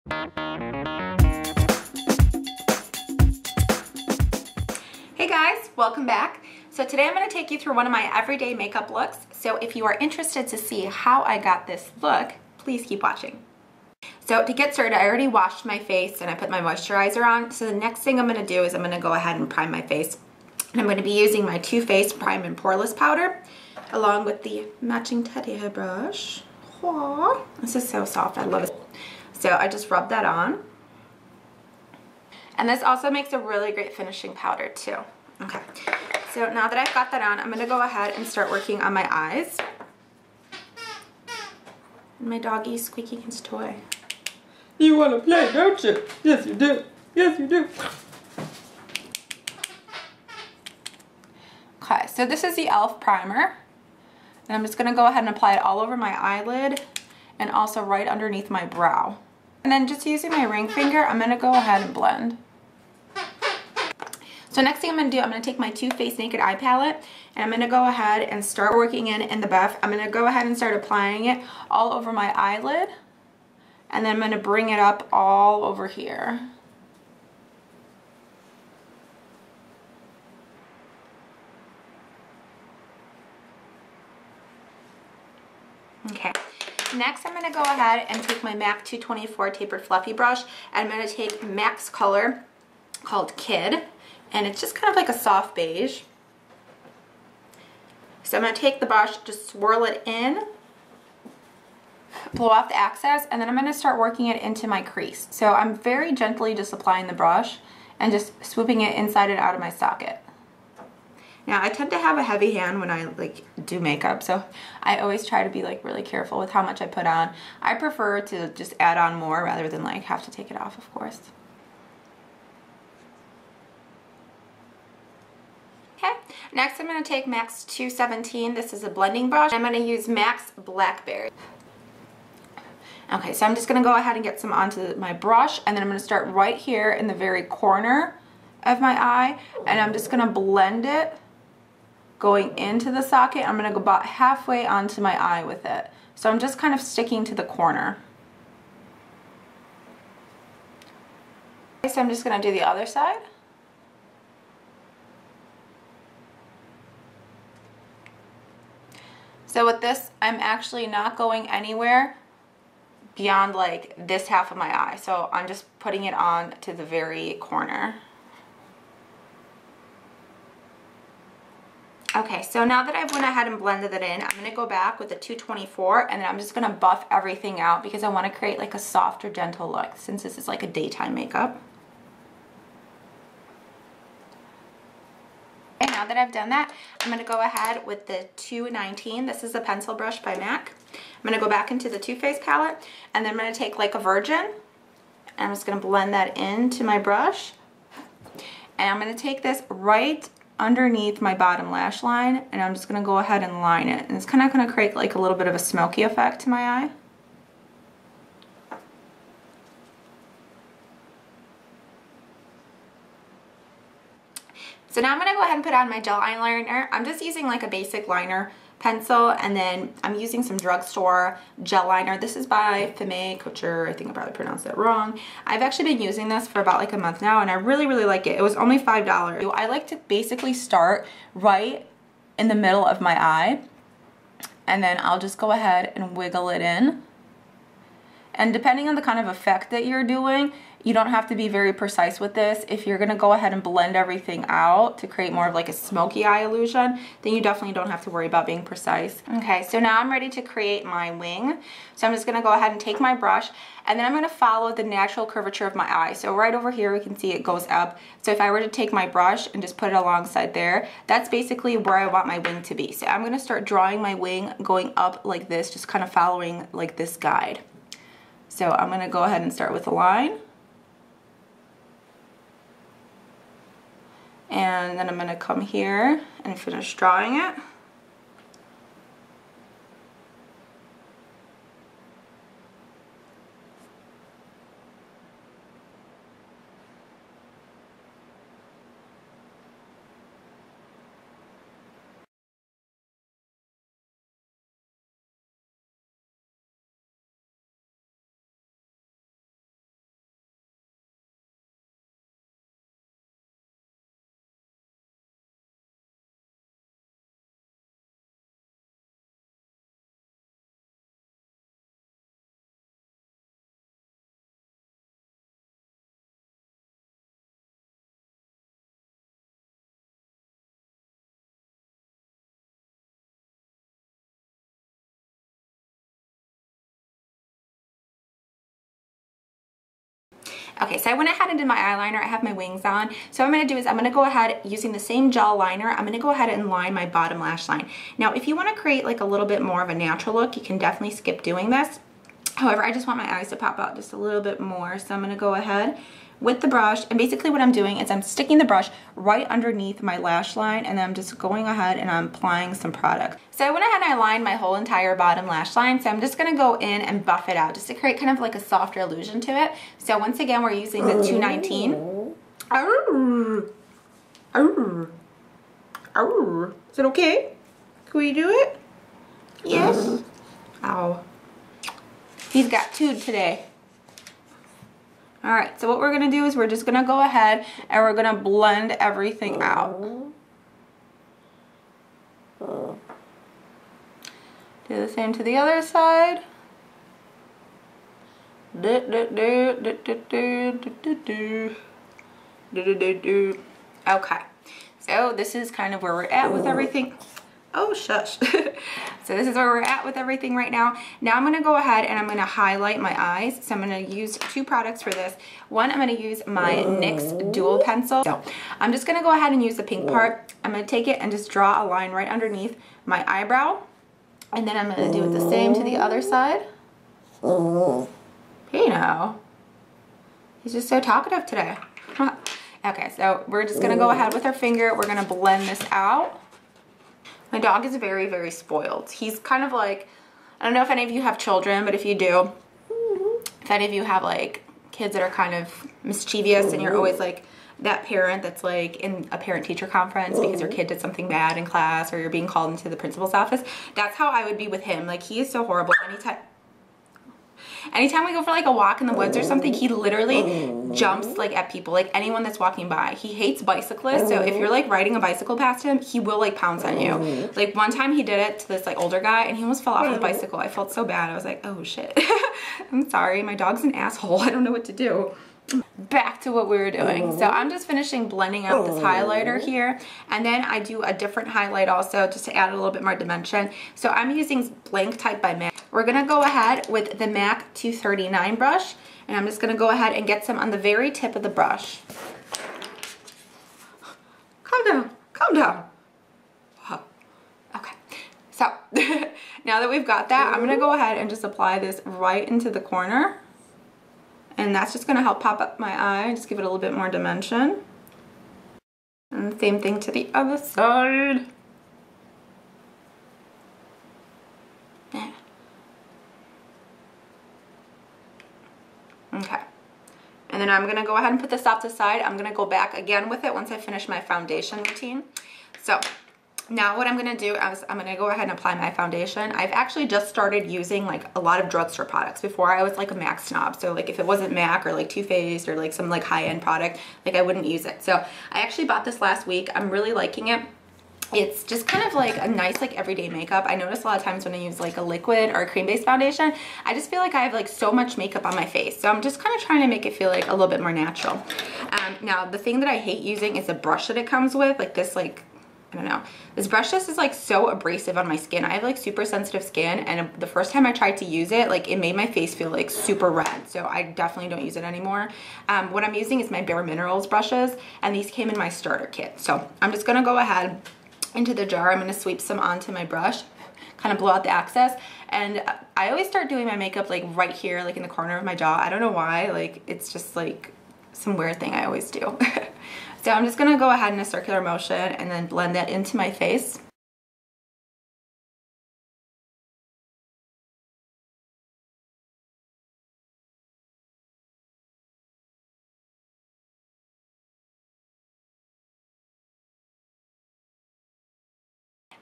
Hey guys, welcome back. So today I'm going to take you through one of my everyday makeup looks. So if you are interested to see how I got this look, please keep watching. So to get started, I already washed my face and I put my moisturizer on. So the next thing I'm going to do is I'm going to go ahead and prime my face. And I'm going to be using my Too Faced Prime and Poreless powder along with the matching teddy hair brush. Aww, this is so soft, I love it. So I just rubbed that on. And this also makes a really great finishing powder too. Okay, so now that I've got that on, I'm going to go ahead and start working on my eyes. And my doggy's squeaking his toy. You want to play, don't you? Yes, you do. Yes, you do. Okay, so this is the e.l.f. primer. And I'm just going to go ahead and apply it all over my eyelid and also right underneath my brow. And then just using my ring finger, I'm going to go ahead and blend. So next thing I'm going to do, I'm going to take my Too Faced Naked Eye Palette and I'm going to go ahead and start working in the buff. I'm going to go ahead and start applying it all over my eyelid. And then I'm going to bring it up all over here. Okay. Next, I'm going to go ahead and take my MAC 224 Tapered Fluffy Brush, and I'm going to take MAC's color called Kid, and it's just kind of like a soft beige. So I'm going to take the brush, just swirl it in, blow off the excess, and then I'm going to start working it into my crease. So I'm very gently just applying the brush and just swooping it inside and out of my socket. Now, I tend to have a heavy hand when I do makeup, so I always try to be really careful with how much I put on. I prefer to just add on more rather than have to take it off, of course. Okay, next I'm going to take MAC's 217. This is a blending brush. I'm going to use MAC's Blackberry. Okay, so I'm just going to go ahead and get some onto my brush, and then I'm going to start right here in the very corner of my eye, and I'm just going to blend it going into the socket. I'm going to go about halfway onto my eye with it. So I'm just kind of sticking to the corner. So I'm just going to do the other side. So with this, I'm actually not going anywhere beyond this half of my eye. So I'm just putting it on to the very corner. Okay, so now that I've went ahead and blended it in, I'm going to go back with the 224 and then I'm just going to buff everything out because I want to create a softer, gentle look since this is a daytime makeup. Okay, now that I've done that, I'm going to go ahead with the 219. This is a pencil brush by MAC. I'm going to go back into the Too Faced palette and then I'm going to take a Virgin and I'm just going to blend that into my brush. And I'm going to take this right underneath my bottom lash line and I'm just going to go ahead and line it, and it's kind of going to create a little bit of a smoky effect to my eye. So now I'm going to go ahead and put on my gel eyeliner. I'm just using a basic liner pencil, and then I'm using some drugstore gel liner. This is by Femme Couture. I think I probably pronounced that wrong. I've actually been using this for about a month now, and I really like it. It was only $5. I like to basically start right in the middle of my eye, and then I'll just go ahead and wiggle it in. And depending on the kind of effect that you're doing, you don't have to be very precise with this. If you're going to go ahead and blend everything out to create more of a smoky eye illusion, then you definitely don't have to worry about being precise. Okay, so now I'm ready to create my wing. So I'm just going to go ahead and take my brush, and then I'm going to follow the natural curvature of my eye. So right over here, we can see it goes up. So if I were to take my brush and just put it alongside there, that's basically where I want my wing to be. So I'm going to start drawing my wing going up like this, just kind of following this guide. So I'm going to go ahead and start with a line. And then I'm going to come here and finish drawing it. Okay, so I went ahead and did my eyeliner. I have my wings on. So what I'm gonna do is I'm gonna go ahead using the same gel liner. I'm gonna go ahead and line my bottom lash line. Now, if you wanna create like a little bit more of a natural look, you can definitely skip doing this. However, I just want my eyes to pop out just a little bit more. So I'm gonna go ahead with the brush, and basically what I'm doing is I'm sticking the brush right underneath my lash line, and then I'm just going ahead and I'm applying some product. So I went ahead and I lined my whole entire bottom lash line, so I'm just gonna go in and buff it out just to create kind of like a softer illusion to it. So once again, we're using the 219. Arr. Arr. Arr. Is it okay? Can we do it? Yes? Ow. He's got tood today. All right, so what we're gonna do is we're just gonna go ahead and we're gonna blend everything out. Do the same to the other side. Okay, so this is kind of where we're at with everything. Oh, shush. So this is where we're at with everything right now. Now I'm gonna go ahead and I'm gonna highlight my eyes. So I'm gonna use two products for this. One, I'm gonna use my NYX Dual Pencil. So I'm just gonna go ahead and use the pink part. I'm gonna take it and just draw a line right underneath my eyebrow. And then I'm gonna do it the same to the other side. Hey now. He's just so talkative today. Okay, so we're just gonna go ahead with our finger. We're gonna blend this out. My dog is very, very spoiled. He's kind of like, I don't know if any of you have children, but if you do, if any of you have like kids that are kind of mischievous and you're always like that parent that's like in a parent-teacher conference because your kid did something bad in class or you're being called into the principal's office, that's how I would be with him. Like, he is so horrible. Anytime we go for like a walk in the woods or something, he literally jumps like at people, like anyone that's walking by. He hates bicyclists, so if you're like riding a bicycle past him, he will like pounce on you. Like one time he did it to this like older guy and he almost fell off the bicycle. I felt so bad. I was like, oh shit. I'm sorry, my dog's an asshole. I don't know what to do. Back to what we were doing. So I'm just finishing blending out this highlighter here, and then I do a different highlight also just to add a little bit more dimension. So I'm using Blank Type by MAC. We're gonna go ahead with the MAC 239 brush, and I'm just gonna go ahead and get some on the very tip of the brush. Calm down, calm down. Okay, so now that we've got that, I'm gonna go ahead and just apply this right into the corner. And that's just gonna help pop up my eye, just give it a little bit more dimension. And the same thing to the other side. Yeah. Okay. And then I'm gonna go ahead and put this off to the side. I'm gonna go back again with it once I finish my foundation routine. So now what I'm gonna do is I'm gonna go ahead and apply my foundation. I've actually just started using like a lot of drugstore products. Before I was like a MAC snob. So like if it wasn't MAC or like Too Faced or like some like high-end product, like I wouldn't use it. So I actually bought this last week. I'm really liking it. It's just kind of like a nice like everyday makeup. I notice a lot of times when I use like a liquid or a cream-based foundation, I just feel like I have like so much makeup on my face. So I'm just kind of trying to make it feel like a little bit more natural. Now the thing that I hate using is the brush that it comes with, like this like, I don't know. This brush just is like so abrasive on my skin. I have like super sensitive skin, and the first time I tried to use it, like it made my face feel like super red. So I definitely don't use it anymore. What I'm using is my Bare Minerals brushes, and these came in my starter kit. So I'm just gonna go ahead into the jar. I'm gonna sweep some onto my brush, kind of blow out the excess. And I always start doing my makeup like right here, like in the corner of my jaw. I don't know why, like it's just like some weird thing I always do. So I'm just gonna go ahead in a circular motion and then blend that into my face.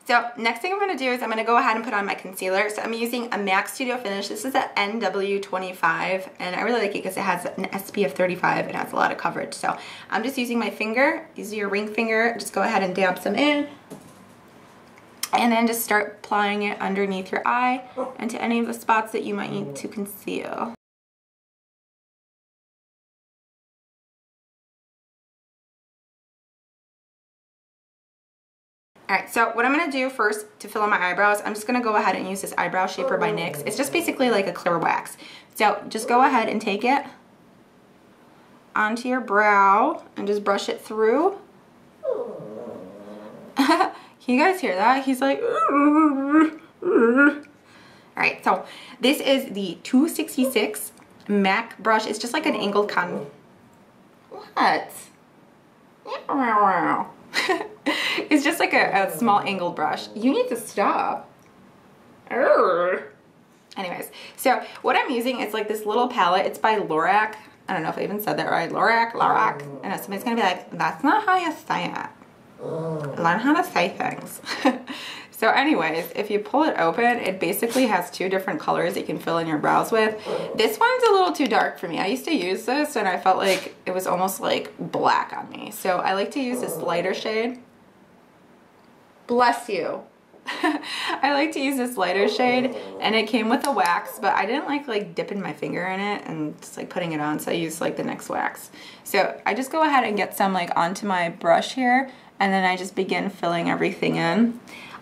So next thing I'm going to do is I'm going to go ahead and put on my concealer. So I'm using a MAC Studio Finish. This is a NW25, and I really like it because it has an SPF 35 and has a lot of coverage. So I'm just using my finger. Use your ring finger. Just go ahead and dab some in. And then just start applying it underneath your eye and to any of the spots that you might need to conceal. Alright, so what I'm going to do first to fill in my eyebrows, I'm just going to go ahead and use this Eyebrow Shaper by NYX. It's just basically like a clear wax. So just go ahead and take it onto your brow and just brush it through. Can you guys hear that? He's like, all right, so this is the 266 MAC brush. It's just like an angled what? It's just like a small angled brush. You need to stop. Anyways, so what I'm using is like this little palette. It's by Lorac. I don't know if I even said that right. Lorac. I know somebody's gonna be like, that's not how you say it. Learn how to say things. So anyways, if you pull it open, it basically has two different colors that you can fill in your brows with. This one's a little too dark for me. I used to use this and I felt like it was almost like black on me. So I like to use this lighter shade. Bless you. I like to use this lighter shade, and it came with a wax, but I didn't like dipping my finger in it and just like putting it on, so I used like the NYX wax. So I just go ahead and get some like onto my brush here, and then I just begin filling everything in.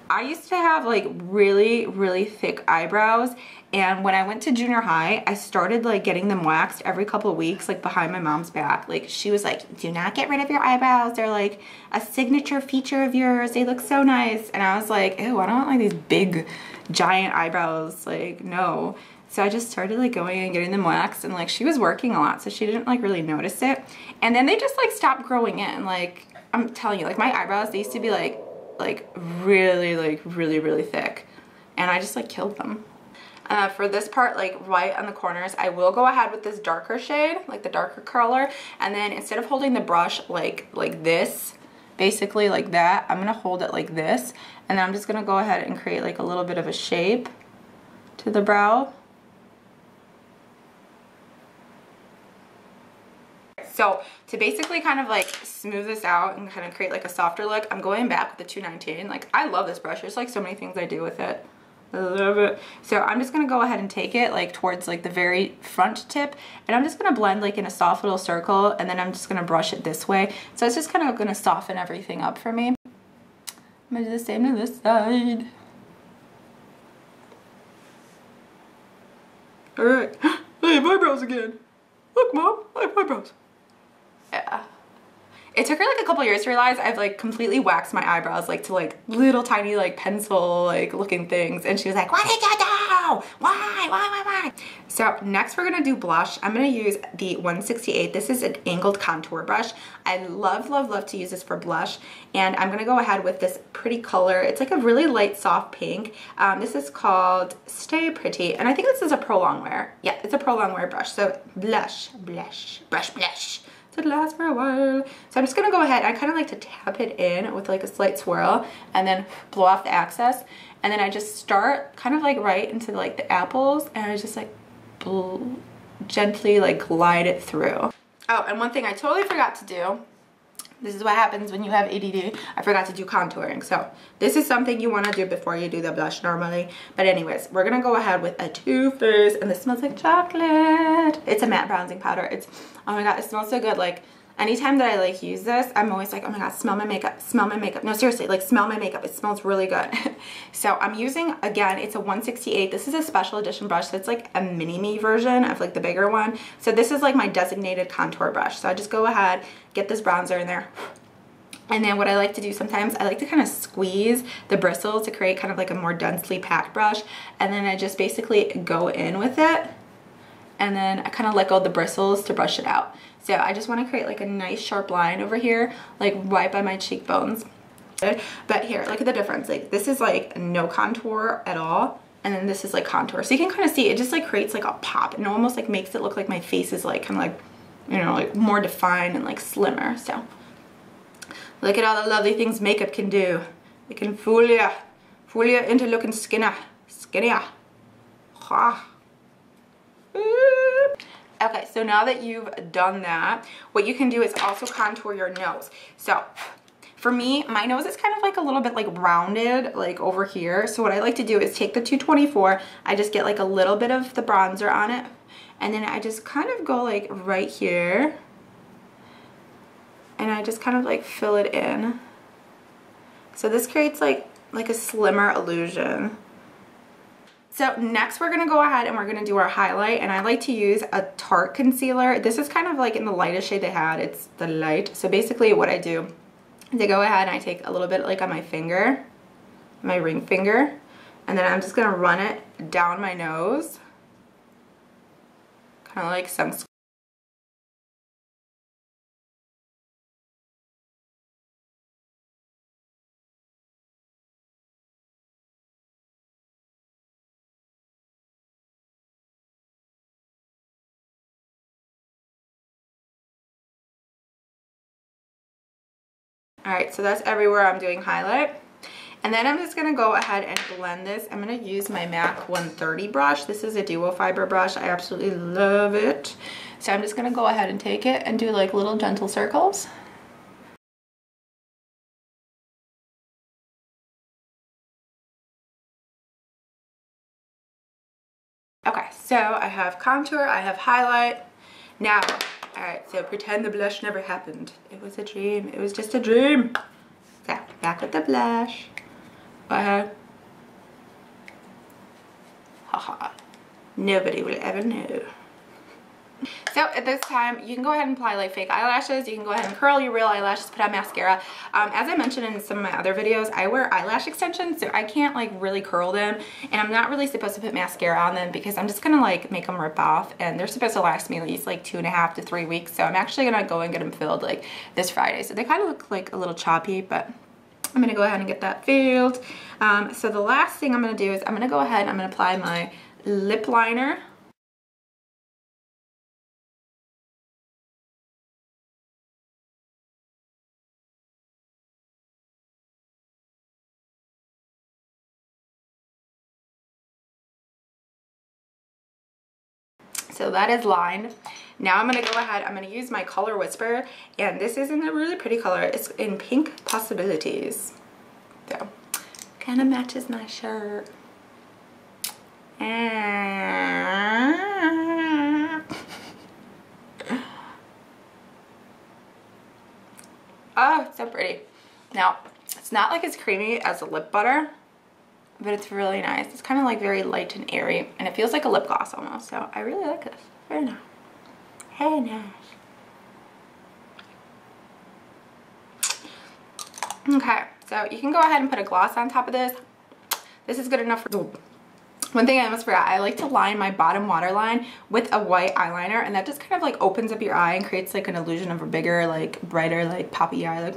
I used to have like really thick eyebrows, and when I went to junior high, I started like getting them waxed every couple of weeks, like behind my mom's back. Like she was like, do not get rid of your eyebrows. They're like a signature feature of yours. They look so nice. And I was like, ew, I don't want like these big giant eyebrows. Like, no. So I just started like going and getting them waxed, and like she was working a lot, so she didn't like really notice it. And then they just like stopped growing in. Like I'm telling you, like my eyebrows, they used to be like really thick, and I just like killed them. For this part, like right on the corners, I will go ahead with this darker shade, like the darker color, and then instead of holding the brush like this, basically like that, I'm gonna hold it like this, and then I'm just gonna go ahead and create like a little bit of a shape to the brow. So to basically kind of like smooth this out and kind of create like a softer look, I'm going back with the 219. Like I love this brush. There's like so many things I do with it. I love it. So I'm just gonna go ahead and take it like towards like the very front tip, and I'm just gonna blend like in a soft little circle, and then I'm just gonna brush it this way. So it's just kind of gonna soften everything up for me. I'm gonna do the same to this side. All right. I have eyebrows again. Look, Mom, I have eyebrows. Yeah. It took her like a couple years to realize I've like completely waxed my eyebrows like to like little tiny like pencil like looking things, and she was like, what did you do? Why? So next we're gonna do blush. I'm gonna use the 168. This is an angled contour brush. I love to use this for blush, and I'm gonna go ahead with this pretty color. It's like a really light soft pink. This is called Stay Pretty, and I think this is a pro long wear. Yeah, it's a pro long wear brush. So blush. It lasts for a while. So I'm just gonna go ahead, I kind of like to tap it in with like a slight swirl and then blow off the excess, and then I just start kind of like right into like the apples, and I just like gently like glide it through. Oh, and one thing I totally forgot to do, this is what happens when you have ADD, I forgot to do contouring. So this is something you want to do before you do the blush normally. But anyways, we're gonna go ahead with a Too Faced, and this smells like chocolate. It's a matte bronzing powder. It's, oh my god, it smells so good. Like anytime that I like use this, I'm always like, oh my god, smell my makeup, smell my makeup. No, seriously, like smell my makeup. It smells really good. So I'm using, again, it's a 168. This is a special edition brush. So it's like a mini me version of like the bigger one. So this is like my designated contour brush. So I just go ahead, get this bronzer in there. And then what I like to do sometimes, I like to kind of squeeze the bristles to create kind of like a more densely packed brush. And then I just basically go in with it. And then I kind of let go of the bristles to brush it out. So I just want to create like a nice sharp line over here, like right by my cheekbones. But here, look at the difference. Like this is like no contour at all, and then this is like contour. So you can kind of see it just like creates like a pop, and it almost like makes it look like my face is like kind of like, you know, like more defined and like slimmer. So look at all the lovely things makeup can do. It can fool you into looking skinnier. Ha. Okay, so now that you've done that, what you can do is also contour your nose. So for me, my nose is kind of like a little bit like rounded like over here. So what I like to do is take the 224, I just get like a little bit of the bronzer on it, and then I just kind of go like right here, and I just kind of like fill it in. So this creates like a slimmer illusion. So next we're gonna go ahead and we're gonna do our highlight, and I like to use a Tarte concealer. This is kind of like in the lightest shade they had. It's the light. So basically what I do is I go ahead and I take a little bit like on my finger, my ring finger, and then I'm just gonna run it down my nose, kind of like some. Alright, so that's everywhere I'm doing highlight. And then I'm just going to go ahead and blend this. I'm going to use my MAC 130 brush. This is a duo fiber brush. I absolutely love it. So I'm just going to go ahead and take it and do like little gentle circles. Okay, so I have contour, I have highlight. Now, alright, so pretend the blush never happened. It was a dream. It was just a dream. So, back with the blush. Go ahead. Haha. Nobody will ever know. So at this time, you can go ahead and apply like fake eyelashes. You can go ahead and curl your real eyelashes, put on mascara. As I mentioned in some of my other videos, I wear eyelash extensions, so I can't like really curl them. And I'm not really supposed to put mascara on them because I'm just gonna like make them rip off. And they're supposed to last me at least like 2.5 to 3 weeks. So I'm actually gonna go and get them filled like this Friday. So they kind of look like a little choppy, but I'm gonna go ahead and get that filled. So the last thing I'm gonna do is I'm gonna go ahead and I'm gonna apply my lip liner. So that is lined. Now I'm gonna go ahead, I'm gonna use my Color Whisper, and this is in a really pretty color. It's in Pink Possibilities. So, kind of matches my shirt. Oh, it's so pretty. Now, it's not like as creamy as a lip butter, but it's really nice. It's kind of like very light and airy, and it feels like a lip gloss almost. So I really like this. Very nice. Very nice. Okay, so you can go ahead and put a gloss on top of this. This is good enough for... One thing I almost forgot, I like to line my bottom waterline with a white eyeliner, and that just kind of like opens up your eye and creates like an illusion of a bigger, like brighter, like poppy eye, like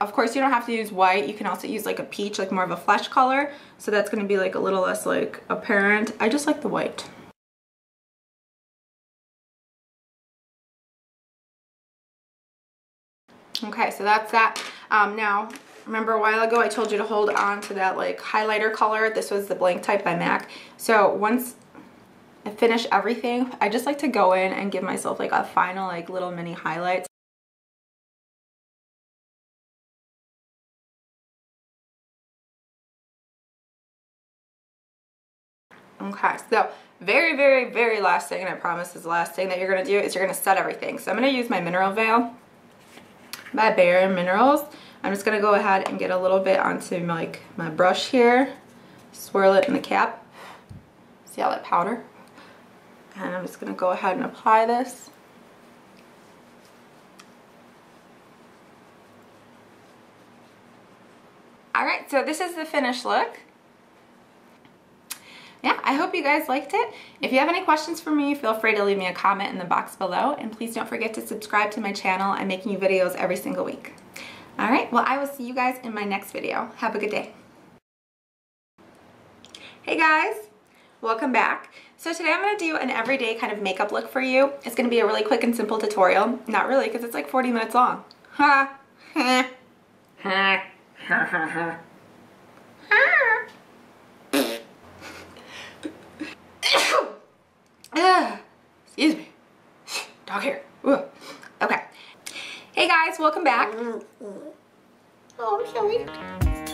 of course you don't have to use white. You can also use like a peach, like more of a flesh color, so that's going to be like a little less like apparent. I just like the white. Okay, so that's that. Now remember a while ago I told you to hold on to that like highlighter color. This was the Blank Type by MAC. So once I finish everything, I just like to go in and give myself like a final like little mini highlight. Okay, so very, very, very last thing, and I promise is the last thing that you're going to do is you're going to set everything. So I'm going to use my Mineral Veil by Bare Minerals. I'm just going to go ahead and get a little bit onto like my brush here, swirl it in the cap. See all that powder? And I'm just going to go ahead and apply this. Alright, so this is the finished look. Yeah, I hope you guys liked it. If you have any questions for me, feel free to leave me a comment in the box below. And please don't forget to subscribe to my channel. I'm making you videos every single week. Alright, well I will see you guys in my next video. Have a good day. Hey guys, welcome back. So today I'm going to do an everyday kind of makeup look for you. It's going to be a really quick and simple tutorial. Not really, because it's like 40 minutes long. Ha! Ha! Ha! Ha! Ha! Excuse me. Dog hair. Ooh. Okay. Hey guys, welcome back. Oh, I'm sorry.